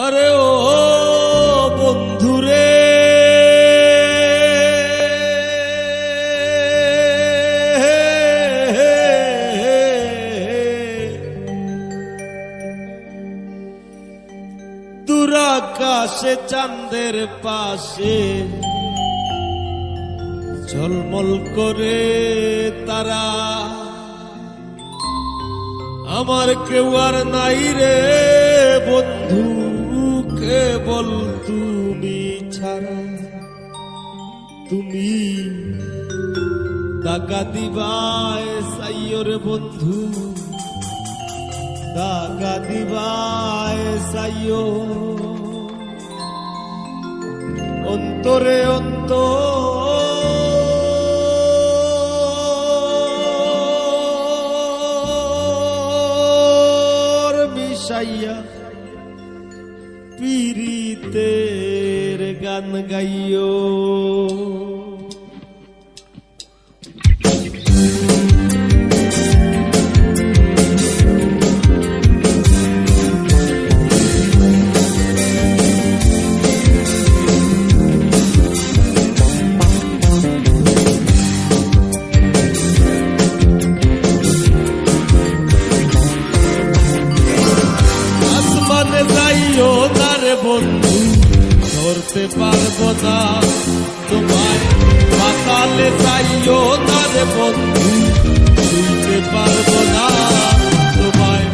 আরে ও বন্ধুরে দূরাকাশে চাঁদের পাশে ঝলমল করে তারা, আমার কেউ আর নাই রে বন্ধু, কেবল তুমি ছাড়া। তুমি দাগা দিবায় সাইও রে বন্ধু, দাগা দিবায় সাইও, অন্তরে অন্তর মিশাইয়া পীড়িতের গান গাইও। আসমানে যাইও না রে বন্ধু, ধরতে পারবো না তোমায়। পাতালে যাইও না রে বন্ধু, ছুঁইতে পারবো না তোমায়।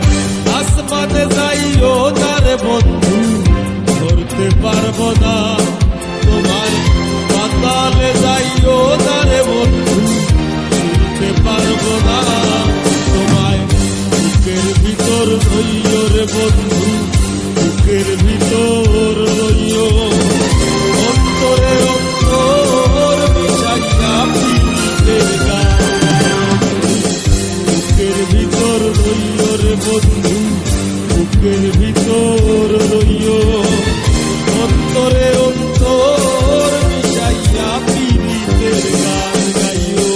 আসমানে যাইও না রে বন্ধু, ধরতে পারবো না তোমায়। পাতালে যাইও না রে বন্ধু, ছুঁইতে পারবো না তোমায়। বুকের ভিতর রইও রে বন্ধু, বুকের ভিতর রইও, অন্তরে অন্তর মিশাইয়া পীড়িতের গান। বুকের ভিতর রইও রে বন্ধু, বুকের ভিতর রইও, অন্তরে অন্তর মিশাইয়া পীড়িতের গান গাইও।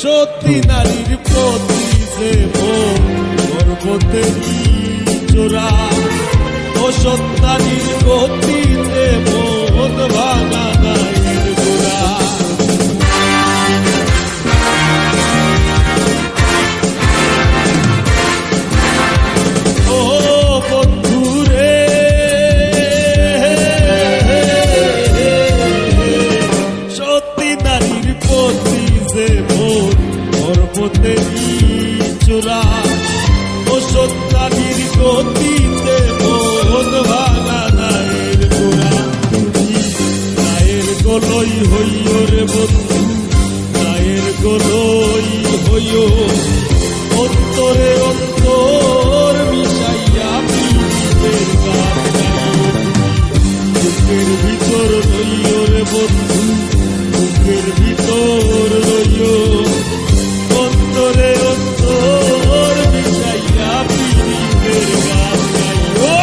সত্যি নারীর প্রতি যে পর্বতেরই চোরা, ও সত্যারীর গতিতে মন ভাঙা গায়ের গোড়া। ও বন্ধুরে সত্যি নারীর প্রতি যে পর্বতেরই চোরা, ও সত্যারীর গতিতে মন ভাঙা গায়ের গোড়া। তুমি গায়ের গলই হইও রে বন্ধু, গায়ের গলই হইও, অন্তরে অন্তর মিশাইয়া পীড়িতের গান গাইও। বুকের ভিতর রইও রে বন্ধু, বুকের ভিতর রইও, অন্তরে অন্তর মিশাইয়া পীড়িতের গান গাইও।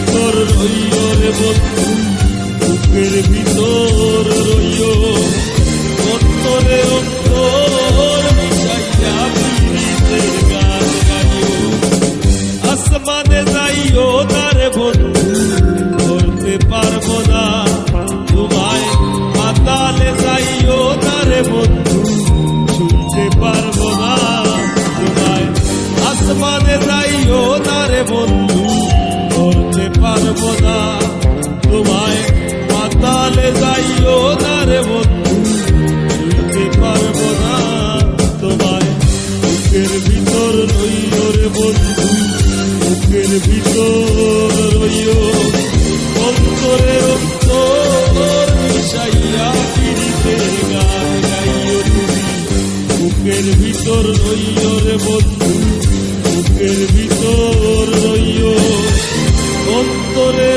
ভিতর রইও রে বন্ধু, বুকের ভিতর রইও, অন্তরে অন্তর মিশাইয়া পীড়িতের গান গাইও। আসমানে যাইও না রে বন্ধু, ধরতে পারবো না তোমায়, পাতালে যাইও না রে বন্ধু, ছুঁতে পারবো না তোমায়। আসমানে যাইও না রে বন্ধু, ধরতে পারবো না তোমায়, পাতালে যাইও না রে বন্ধু, ছুঁতে পারবো না তোমায়। বুকের ভিতর রইও রে বন্ধু, বুকের ভিতর রইও, অন্তরে অন্তর মিশাইয়া পীড়িতের গান গাইও তুমি। বুকের ভিতর রইও রে বন্ধু, বুকের ভিতর রইও, অন্তরে